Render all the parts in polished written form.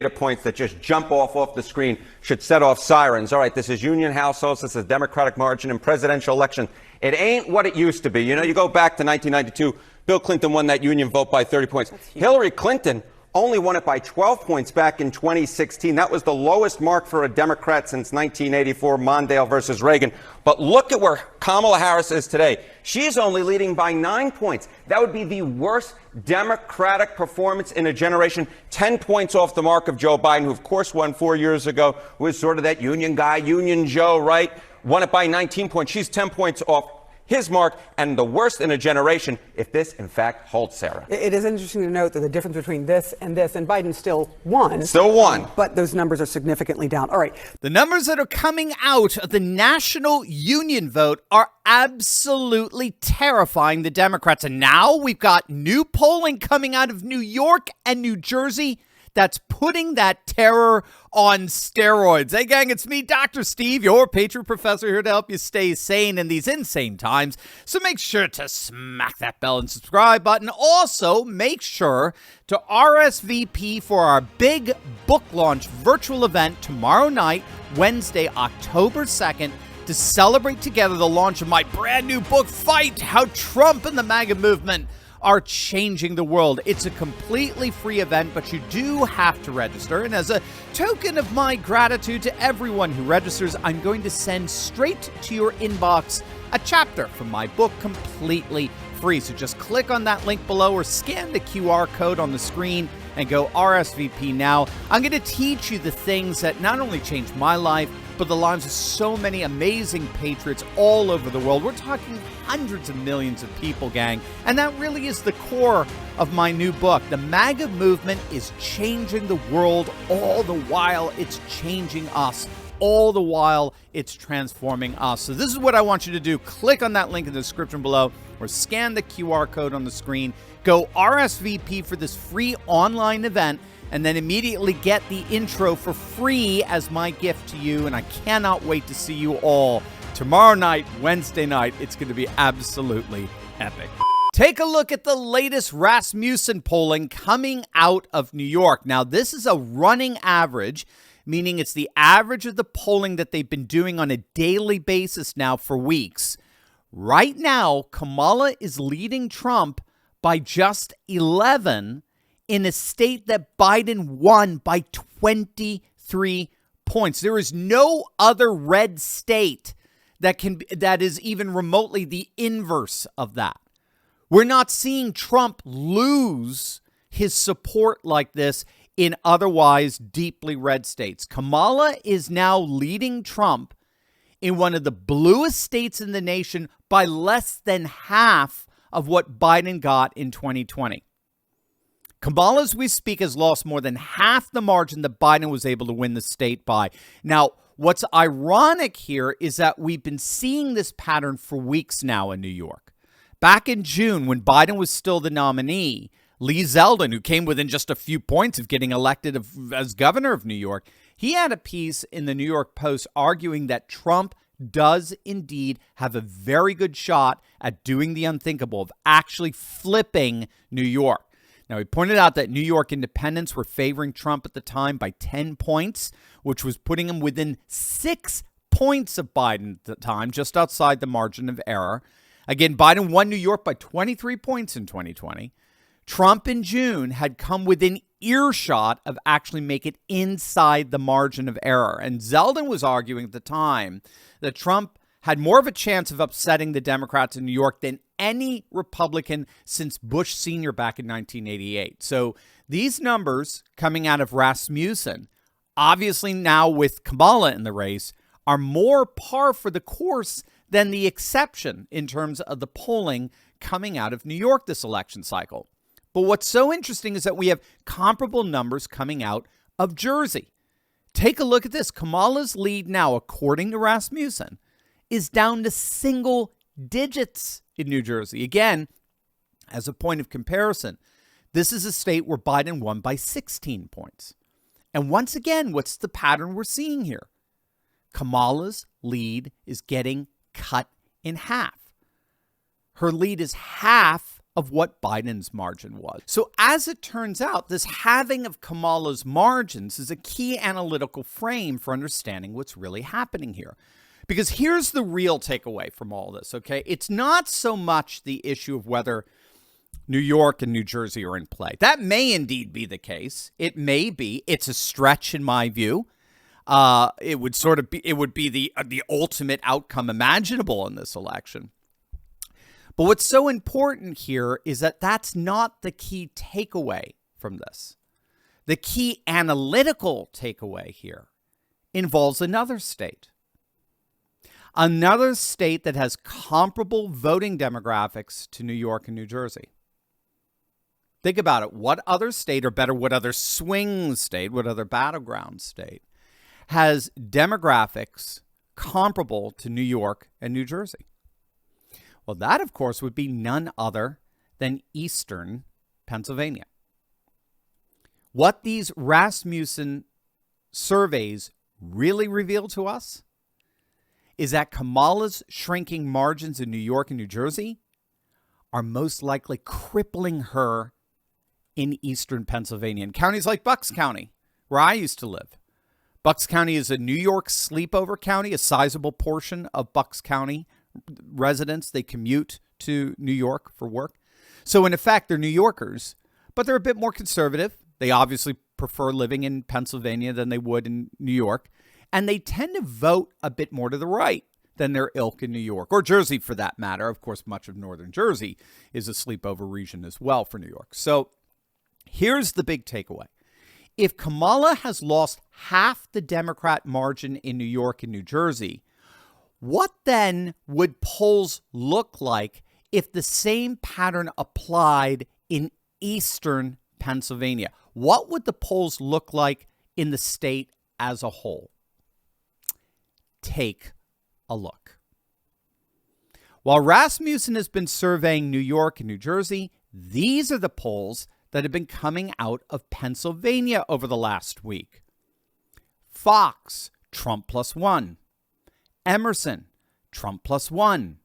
data points that just jump off the screen should set off sirens. All right, this is union households. This is Democratic margin in presidential election. It ain't what it used to be. You know, you go back to 1992, Bill Clinton won that union vote by 30 points. Hillary Clinton only won it by 12 points back in 2016. That was the lowest mark for a Democrat since 1984, Mondale versus Reagan. But look at where Kamala Harris is today. She's only leading by 9 points. That would be the worst Democratic performance in a generation, 10 points off the mark of Joe Biden, who, of course, won 4 years ago, was sort of that union guy, Union Joe, right? Won it by 19 points. She's 10 points off his mark, and the worst in a generation, if this, in fact, holds, Sarah. It is interesting to note that the difference between this, and Biden still won. Still won. But those numbers are significantly down. All right. The numbers that are coming out of the national union vote are absolutely terrifying the Democrats. And now we've got new polling coming out of New York and New Jersey that's putting that terror on steroids. Hey, gang, it's me, Dr. Steve, your Patriot Professor, here to help you stay sane in these insane times. So make sure to smack that bell and subscribe button. Also, make sure to RSVP for our big book launch virtual event tomorrow night, Wednesday, October 2nd, to celebrate together the launch of my brand new book, Fight: How Trump and the MAGA Movement are Changing the World. It's a completely free event, but you do have to register. And as a token of my gratitude to everyone who registers, I'm going to send straight to your inbox a chapter from my book completely free. So just click on that link below or scan the QR code on the screen and go RSVP now. I'm going to teach you the things that not only changed my life, but the lives of so many amazing patriots all over the world. We're talking hundreds of millions of people, gang. And that really is the core of my new book. The MAGA movement is changing the world, all the while it's changing us. All the while it's transforming us. So this is what I want you to do. Click on that link in the description below or scan the QR code on the screen. Go RSVP for this free online event, and then immediately get the intro for free as my gift to you. And I cannot wait to see you all tomorrow night, Wednesday night. It's going to be absolutely epic. Take a look at the latest Rasmussen polling coming out of New York. Now, this is a running average, meaning it's the average of the polling that they've been doing on a daily basis now for weeks. Right now, Kamala is leading Trump by just 11 in a state that Biden won by 23 points. There is no other red state that is even remotely the inverse of that. We're not seeing Trump lose his support like this in otherwise deeply red states. Kamala is now leading Trump in one of the bluest states in the nation by less than half of what Biden got in 2020. Kamala, as we speak, has lost more than half the margin that Biden was able to win the state by. Now, what's ironic here is that we've been seeing this pattern for weeks now in New York. Back in June, when Biden was still the nominee, Lee Zeldin, who came within just a few points of getting elected as governor of New York, he had a piece in the New York Post arguing that Trump does indeed have a very good shot at doing the unthinkable, of actually flipping New York. Now, he pointed out that New York independents were favoring Trump at the time by 10 points, which was putting him within 6 points of Biden at the time, just outside the margin of error. Again, Biden won New York by 23 points in 2020. Trump in June had come within earshot of actually make it inside the margin of error. And Zeldin was arguing at the time that Trump had more of a chance of upsetting the Democrats in New York than any Republican since Bush Sr. back in 1988. So these numbers coming out of Rasmussen, obviously now with Kamala in the race, are more par for the course than the exception in terms of the polling coming out of New York this election cycle. But what's so interesting is that we have comparable numbers coming out of Jersey. Take a look at this. Kamala's lead now, according to Rasmussen, is down to single digits in New Jersey. Again, as a point of comparison, this is a state where Biden won by 16 points. And once again, what's the pattern we're seeing here? Kamala's lead is getting cut in half. Her lead is half of what Biden's margin was. So as it turns out, this halving of Kamala's margins is a key analytical frame for understanding what's really happening here. Because here's the real takeaway from all this, okay? It's not so much the issue of whether New York and New Jersey are in play. That may indeed be the case. It may be. It's a stretch in my view. It would be the ultimate outcome imaginable in this election. But what's so important here is that that's not the key takeaway from this. The key analytical takeaway here involves another state. Another state that has comparable voting demographics to New York and New Jersey. Think about it. What other state, or better, what other swing state, what other battleground state has demographics comparable to New York and New Jersey? Well, that, of course, would be none other than Eastern Pennsylvania. What these Rasmussen surveys really reveal to us is that Kamala's shrinking margins in New York and New Jersey are most likely crippling her in Eastern Pennsylvania. In counties like Bucks County, where I used to live. Bucks County is a New York sleepover county. A sizable portion of Bucks County residents, they commute to New York for work. So in effect, they're New Yorkers, but they're a bit more conservative. They obviously prefer living in Pennsylvania than they would in New York. And they tend to vote a bit more to the right than their ilk in New York, or Jersey for that matter. Of course, much of northern Jersey is a sleepover region as well for New York. So here's the big takeaway. If Kamala has lost half the Democrat margin in New York and New Jersey, what then would polls look like if the same pattern applied in Eastern Pennsylvania? What would the polls look like in the state as a whole? Take a look. While Rasmussen has been surveying New York and New Jersey, these are the polls that have been coming out of Pennsylvania over the last week. Fox, Trump +1. Emerson, Trump +1.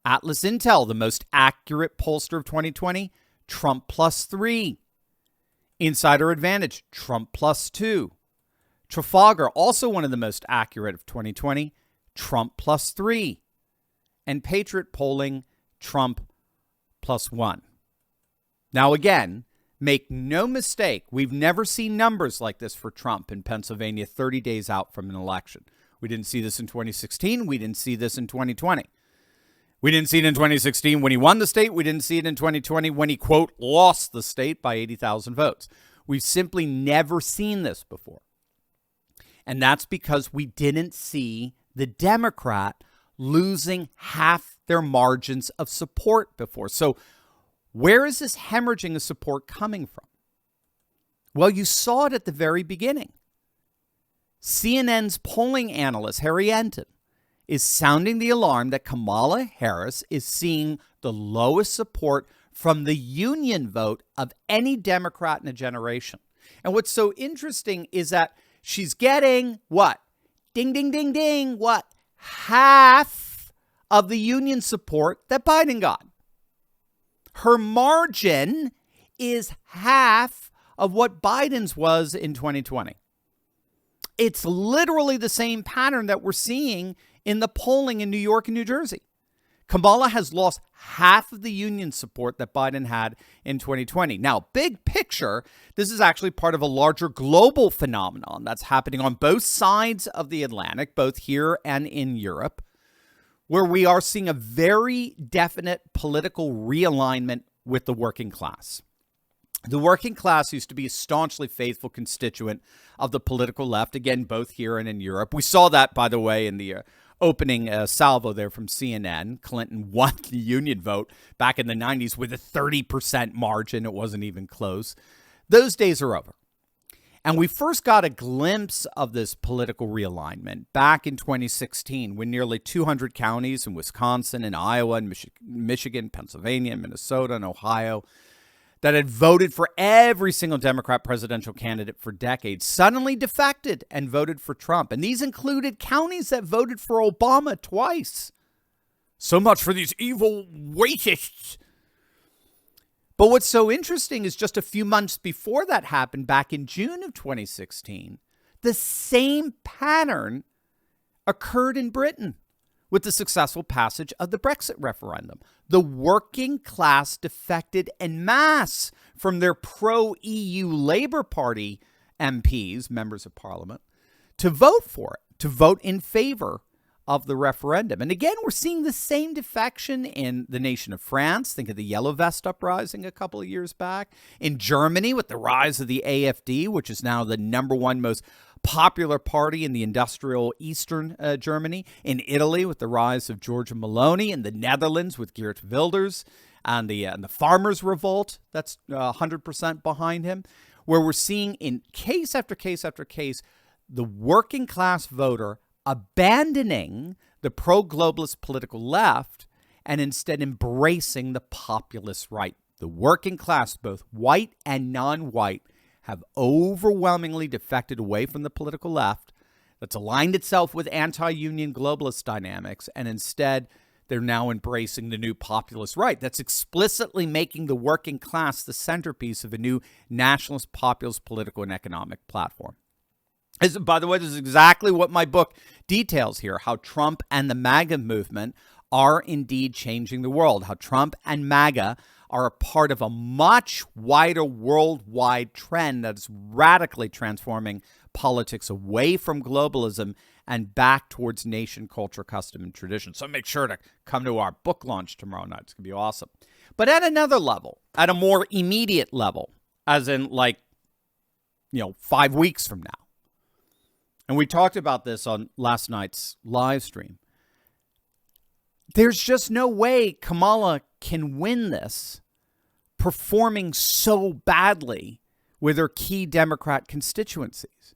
Atlas Intel, the most accurate pollster of 2020, Trump +3. Insider Advantage, Trump +2. Trafalgar, also one of the most accurate of 2020, Trump +3. And Patriot Polling, Trump +1. Now again, make no mistake, we've never seen numbers like this for Trump in Pennsylvania 30 days out from an election. We didn't see this in 2016. We didn't see this in 2020. We didn't see it in 2016 when he won the state. We didn't see it in 2020 when he, quote, lost the state by 80,000 votes. We've simply never seen this before. And that's because we didn't see the Democrat losing half their margins of support before. So where is this hemorrhaging of support coming from? Well, you saw it at the very beginning. CNN's polling analyst, Harry Enton, is sounding the alarm that Kamala Harris is seeing the lowest support from the union vote of any Democrat in a generation. And what's so interesting is that she's getting what? Ding, ding, ding, ding. What? Half of the union support that Biden got. Her margin is half of what Biden's was in 2020. It's literally the same pattern that we're seeing in the polling in New York and New Jersey. Kamala has lost half of the union support that Biden had in 2020. Now, big picture, this is actually part of a larger global phenomenon that's happening on both sides of the Atlantic, both here and in Europe, where we are seeing a very definite political realignment with the working class. The working class used to be a staunchly faithful constituent of the political left, again, both here and in Europe. We saw that, by the way, in the opening salvo there from CNN. Clinton won the union vote back in the 90s with a 30% margin. It wasn't even close. Those days are over. And we first got a glimpse of this political realignment back in 2016 when nearly 200 counties in Wisconsin and Iowa and Michigan, Pennsylvania, Minnesota, and Ohio that had voted for every single Democrat presidential candidate for decades suddenly defected and voted for Trump. And these included counties that voted for Obama twice. So much for these evil racists. But what's so interesting is just a few months before that happened, back in June of 2016, the same pattern occurred in Britain with the successful passage of the Brexit referendum. The working class defected en masse from their pro-EU Labour Party MPs, members of parliament, to vote for it, to vote in favor of the referendum. And again, we're seeing the same defection in the nation of France. Think of the Yellow Vest uprising a couple of years back. In Germany, with the rise of the AfD, which is now the #1 most popular party in the industrial Eastern Germany. In Italy, with the rise of Giorgia Meloni. In the Netherlands, with Geert Wilders and the farmers' revolt that's 100% behind him. Where we're seeing in case after case after case, the working class voter abandoning the pro-globalist political left and instead embracing the populist right. The working class, both white and non-white, have overwhelmingly defected away from the political left that's aligned itself with anti-union globalist dynamics, and instead they're now embracing the new populist right that's explicitly making the working class the centerpiece of a new nationalist populist political and economic platform. By the way, this is exactly what my book details here, how Trump and the MAGA movement are indeed changing the world, how Trump and MAGA are a part of a much wider worldwide trend that's radically transforming politics away from globalism and back towards nation, culture, custom, and tradition. So make sure to come to our book launch tomorrow night. It's going to be awesome. But at another level, at a more immediate level, as in 5 weeks from now, and we talked about this on last night's live stream, there's just no way Kamala can win this performing so badly with her key Democrat constituencies.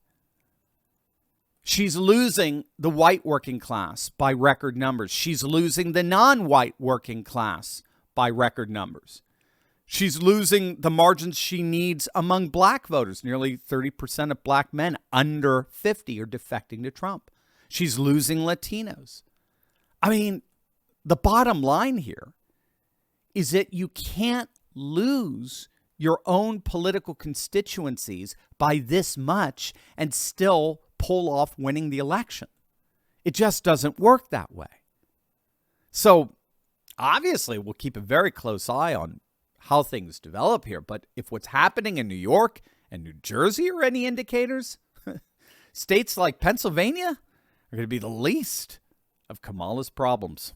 She's losing the white working class by record numbers. She's losing the non-white working class by record numbers. She's losing the margins she needs among black voters. Nearly 30% of black men under 50 are defecting to Trump. She's losing Latinos. I mean, the bottom line here is that you can't lose your own political constituencies by this much and still pull off winning the election. It just doesn't work that way. So obviously, we'll keep a very close eye on how things develop here. But if what's happening in New York and New Jersey are any indicators, states like Pennsylvania are going to be the least of Kamala's problems.